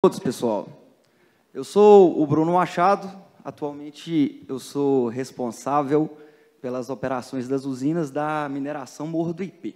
Todos, pessoal. Eu sou o Bruno Machado, atualmente eu sou responsável pelas operações das usinas da mineração Morro do Ipê.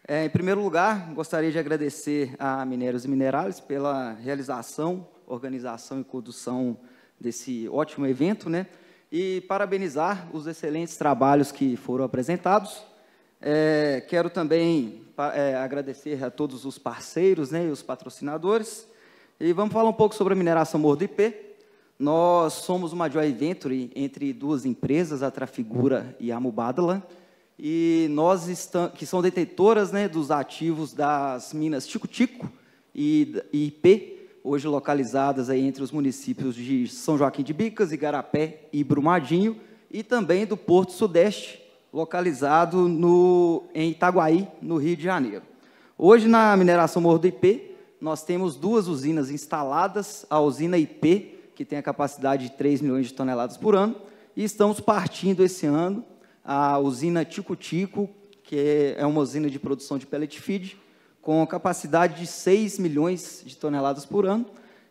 Em primeiro lugar, gostaria de agradecer a Minérios e Minerais pela realização, organização e condução desse ótimo evento, né? E parabenizar os excelentes trabalhos que foram apresentados. Quero também agradecer a todos os parceiros, né, e os patrocinadores. E vamos falar um pouco sobre a mineração Morro do Ipê. Nós somos uma joint venture entre duas empresas, a Trafigura e a Mubadala, e nós que são detentoras, né, dos ativos das minas Tico-Tico e Ipê, hoje localizadas aí entre os municípios de São Joaquim de Bicas, Igarapé e Brumadinho, e também do Porto Sudeste, localizado em Itaguaí, no Rio de Janeiro. Hoje, na mineração Morro do Ipê, nós temos duas usinas instaladas, a usina Ipê, que tem a capacidade de 3 milhões de toneladas por ano, e estamos partindo esse ano a usina Tico-Tico, que é uma usina de produção de pellet feed, com capacidade de 6 milhões de toneladas por ano.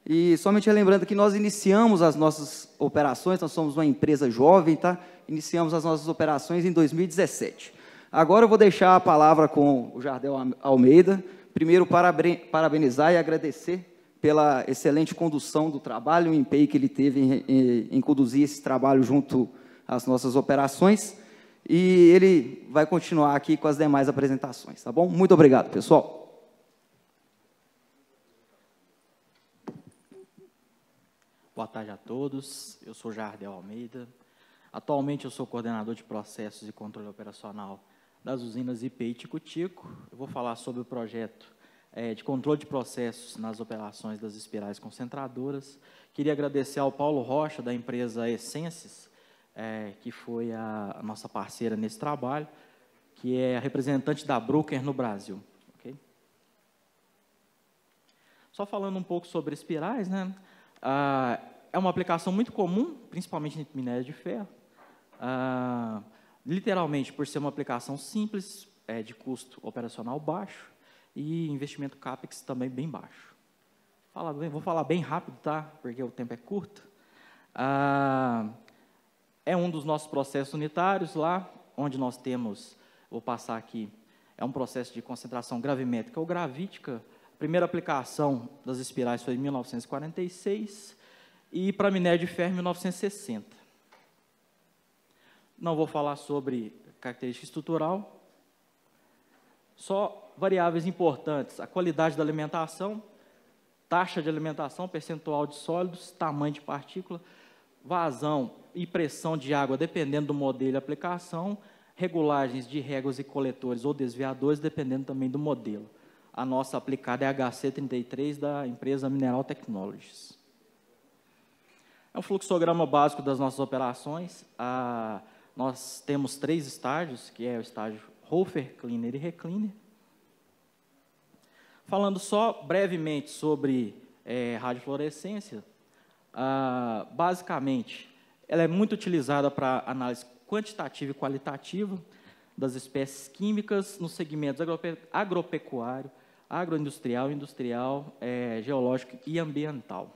E somente lembrando que nós iniciamos as nossas operações, nós somos uma empresa jovem, tá? Iniciamos as nossas operações em 2017. Agora eu vou deixar a palavra com o Jardel Almeida. Primeiro, parabenizar e agradecer pela excelente condução do trabalho, o empenho que ele teve em conduzir esse trabalho junto às nossas operações. E ele vai continuar aqui com as demais apresentações, tá bom? Muito obrigado, pessoal. Boa tarde a todos. Eu sou Jardel Almeida. Atualmente, eu sou coordenador de processos e controle operacional das usinas Ipê e Tico-Tico. Eu vou falar sobre o projeto de controle de processos nas operações das espirais concentradoras. Queria agradecer ao Paulo Rocha, da empresa Essences, que foi a nossa parceira nesse trabalho, que é a representante da Bruker no Brasil. Okay? Só falando um pouco sobre espirais, né? É uma aplicação muito comum, principalmente em minério de ferro. Literalmente, por ser uma aplicação simples, de custo operacional baixo e investimento CAPEX também bem baixo. Vou falar bem rápido, tá? Porque o tempo é curto. É um dos nossos processos unitários lá, onde nós temos, vou passar aqui, é um processo de concentração gravimétrica ou gravítica. A primeira aplicação das espirais foi em 1946 e para minério de ferro em 1960. Não vou falar sobre característica estrutural, só variáveis importantes: a qualidade da alimentação, taxa de alimentação, percentual de sólidos, tamanho de partícula, vazão e pressão de água, dependendo do modelo e aplicação, regulagens de réguas e coletores ou desviadores, dependendo também do modelo. A nossa aplicada é a HC33 da empresa Mineral Technologies. É um fluxograma básico das nossas operações. Nós temos 3 estágios, que é o estágio Hofer, Cleaner e Recleaner. Falando só brevemente sobre radiofluorescência, basicamente, ela é muito utilizada para análise quantitativa e qualitativa das espécies químicas nos segmentos agropecuário, agroindustrial, industrial, geológico e ambiental.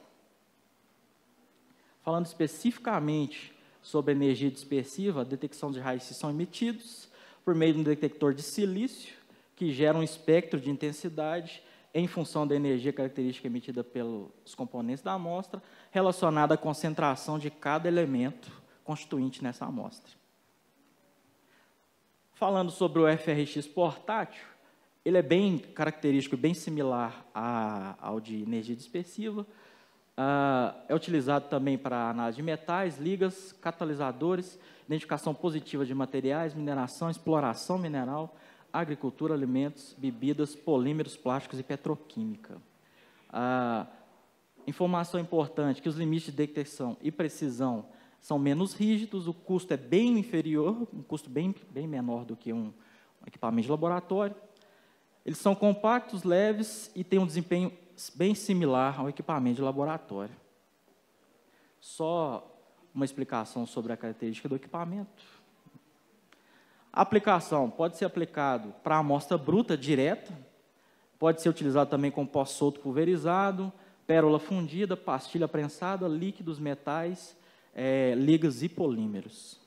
Falando especificamente sobre energia dispersiva, a detecção de raios-x são emitidos por meio de um detector de silício, que gera um espectro de intensidade em função da energia característica emitida pelos componentes da amostra, relacionada à concentração de cada elemento constituinte nessa amostra. Falando sobre o FRX portátil, ele é bem característico, bem similar ao de energia dispersiva. É utilizado também para análise de metais, ligas, catalisadores, identificação positiva de materiais, mineração, exploração mineral, agricultura, alimentos, bebidas, polímeros, plásticos e petroquímica. Informação importante, que os limites de detecção e precisão são menos rígidos, o custo é bem inferior, um custo bem menor do que um equipamento de laboratório. Eles são compactos, leves e têm um desempenho bem similar ao equipamento de laboratório. Só uma explicação sobre a característica do equipamento. A aplicação pode ser aplicado para amostra bruta direta, pode ser utilizado também com pó solto pulverizado, pérola fundida, pastilha prensada, líquidos, metais, ligas e polímeros.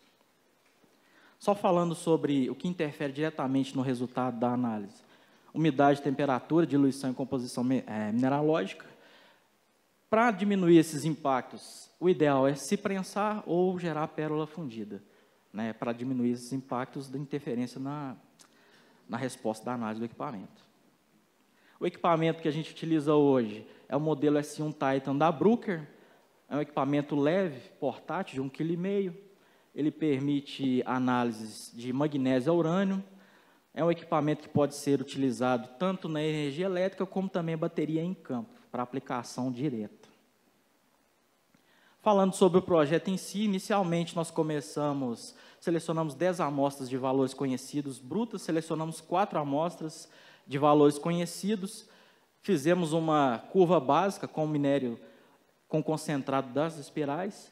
Só falando sobre o que interfere diretamente no resultado da análise. Umidade, temperatura, diluição e composição mineralógica. Para diminuir esses impactos, o ideal é se prensar ou gerar pérola fundida, né, para diminuir esses impactos da interferência na resposta da análise do equipamento. O equipamento que a gente utiliza hoje é o modelo S1 Titan da Bruker. É um equipamento leve, portátil, de 1,5 kg. Ele permite análises de magnésio a urânio. É um equipamento que pode ser utilizado tanto na energia elétrica como também bateria em campo, para aplicação direta. Falando sobre o projeto em si, inicialmente nós selecionamos 10 amostras de valores conhecidos brutas, selecionamos 4 amostras de valores conhecidos, fizemos uma curva básica com minério com concentrado das espirais,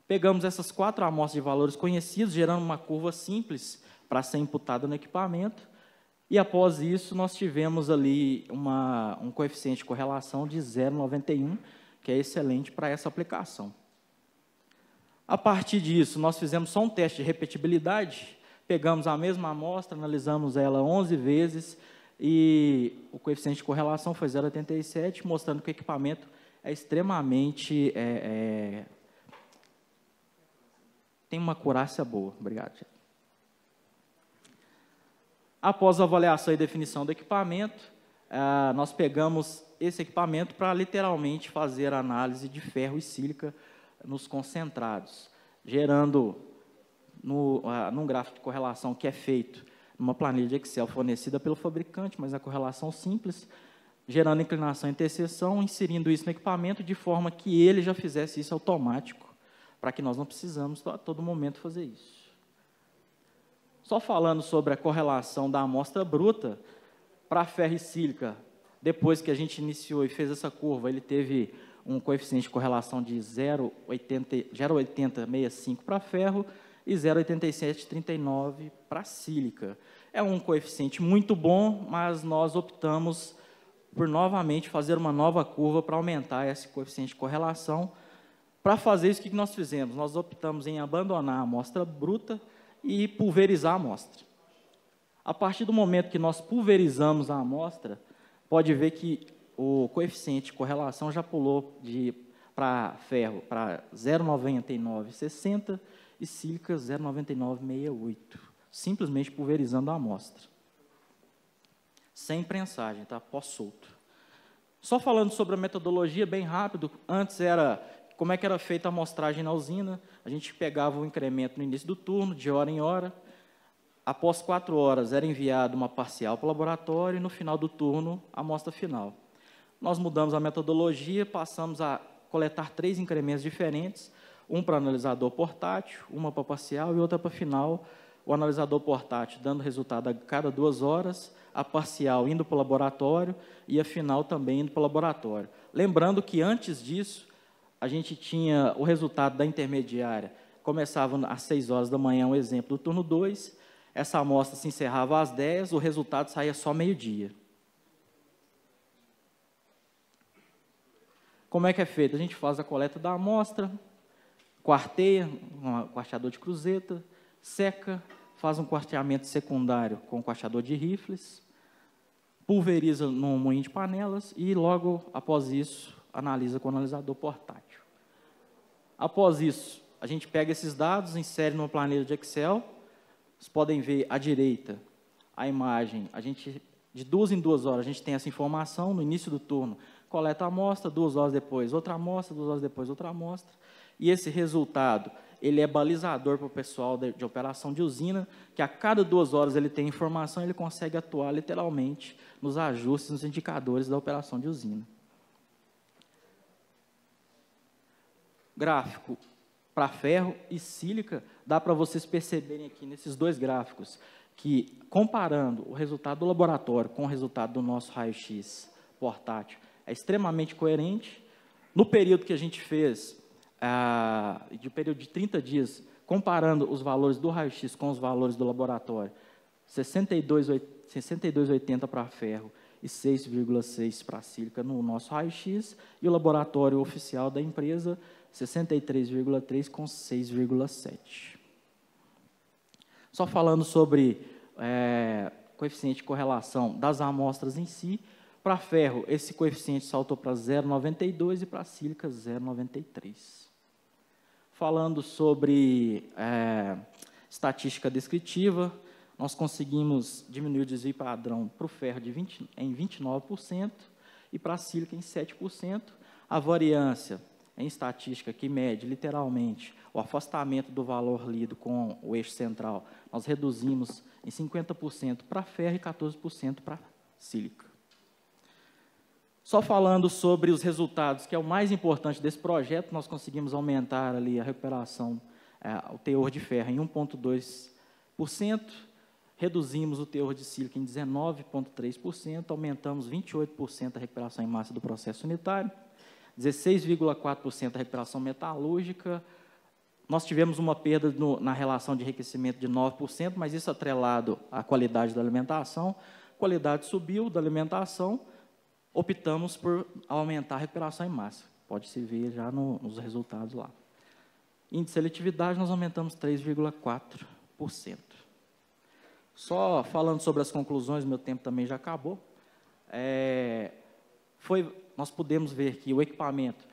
pegamos essas 4 amostras de valores conhecidos, gerando uma curva simples para ser imputada no equipamento, e após isso nós tivemos ali um coeficiente de correlação de 0,91, que é excelente para essa aplicação. A partir disso, nós fizemos só um teste de repetibilidade, pegamos a mesma amostra, analisamos ela 11 vezes, e o coeficiente de correlação foi 0,87, mostrando que o equipamento é extremamente... tem uma acurácia boa. Obrigado. Após a avaliação e definição do equipamento, nós pegamos esse equipamento para literalmente fazer a análise de ferro e sílica nos concentrados, gerando, num gráfico de correlação que é feito numa planilha de Excel fornecida pelo fabricante, mas a correlação simples, gerando inclinação e interseção, inserindo isso no equipamento de forma que ele já fizesse isso automático, para que nós não precisamos a todo momento fazer isso. Só falando sobre a correlação da amostra bruta, para ferro e sílica, depois que a gente iniciou e fez essa curva, ele teve um coeficiente de correlação de 0,8065 para ferro e 0,8739 para sílica. É um coeficiente muito bom, mas nós optamos por novamente fazer uma nova curva para aumentar esse coeficiente de correlação. Para fazer isso, o que nós fizemos? Nós optamos em abandonar a amostra bruta e pulverizar a amostra. A partir do momento que nós pulverizamos a amostra, pode ver que o coeficiente de correlação já pulou para ferro para 0,9960 e sílica 0,9968, simplesmente pulverizando a amostra. Sem prensagem, tá? Pós-solto. Só falando sobre a metodologia, bem rápido, antes como é que era feita a amostragem na usina, a gente pegava o incremento no início do turno, de hora em hora, após 4 horas era enviado uma parcial para o laboratório e no final do turno, a amostra final. Nós mudamos a metodologia, passamos a coletar 3 incrementos diferentes, um para analisador portátil, uma para parcial e outra para final. O analisador portátil dando resultado a cada 2 horas, a parcial indo para o laboratório e a final também indo para o laboratório. Lembrando que antes disso, a gente tinha o resultado da intermediária, começava às 6 horas da manhã, um exemplo do turno 2, essa amostra se encerrava às 10, o resultado saía só meio-dia. Como é que é feito? A gente faz a coleta da amostra, quarteia, um quarteador de cruzeta, seca, faz um quarteamento secundário com quarteador de rifles, pulveriza num moinho de panelas e logo após isso analisa com o analisador portátil. Após isso, a gente pega esses dados, insere numa planilha de Excel. Vocês podem ver à direita a imagem. De 2 em 2 horas, a gente tem essa informação. No início do turno, coleta a amostra, 2 horas depois, outra amostra, 2 horas depois, outra amostra. E esse resultado, ele é balizador para o pessoal de operação de usina, que a cada 2 horas ele tem informação, ele consegue atuar literalmente nos ajustes, nos indicadores da operação de usina. Gráfico para ferro e sílica, dá para vocês perceberem aqui nesses 2 gráficos, que comparando o resultado do laboratório com o resultado do nosso raio-x portátil, é extremamente coerente. No período que a gente fez, de período de 30 dias, comparando os valores do raio-x com os valores do laboratório, 62,80 para ferro e 6,6 para a sílica no nosso raio-x, e o laboratório oficial da empresa, 63,3 com 6,7. Só falando sobre coeficiente de correlação das amostras em si, para ferro, esse coeficiente saltou para 0,92 e para a sílica 0,93. Falando sobre estatística descritiva, nós conseguimos diminuir o desvio padrão para o ferro em 29% e para a sílica em 7%. A variância em estatística, que mede literalmente o afastamento do valor lido com o eixo central, nós reduzimos em 50% para ferro e 14% para sílica. Só falando sobre os resultados, que é o mais importante desse projeto, nós conseguimos aumentar ali a recuperação, o teor de ferro em 1,2%, reduzimos o teor de sílica em 19,3%, aumentamos 28% a recuperação em massa do processo unitário, 16,4% a recuperação metalúrgica. Nós tivemos uma perda na relação de enriquecimento de 9%, mas isso atrelado à qualidade da alimentação. A qualidade subiu da alimentação, optamos por aumentar a recuperação em massa. Pode-se ver já nos resultados lá. Índice de seletividade, nós aumentamos 3,4%. Só falando sobre as conclusões, meu tempo também já acabou. Nós pudemos ver que o equipamento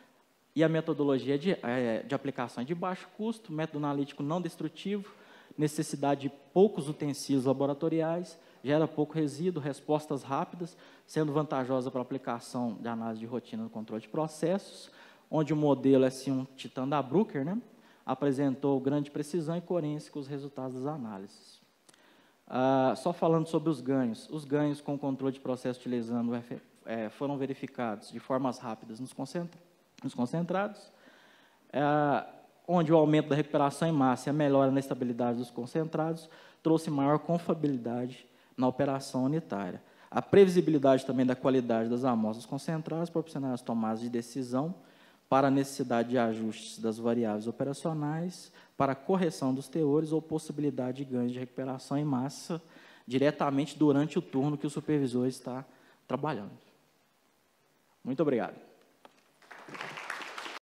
e a metodologia de aplicação é de baixo custo, método analítico não destrutivo, necessidade de poucos utensílios laboratoriais, gera pouco resíduo, respostas rápidas, sendo vantajosa para a aplicação de análise de rotina no controle de processos, onde o modelo S1 Titan da Bruker, apresentou grande precisão e coerência com os resultados das análises. Só falando sobre os ganhos com o controle de processo utilizando foram verificados de formas rápidas nos concentrados, onde o aumento da recuperação em massa e a melhora na estabilidade dos concentrados trouxe maior confiabilidade na operação unitária. A previsibilidade também da qualidade das amostras concentradas proporcionaram as tomadas de decisão para a necessidade de ajustes das variáveis operacionais, para a correção dos teores ou possibilidade de ganhos de recuperação em massa diretamente durante o turno que o supervisor está trabalhando. Muito obrigado.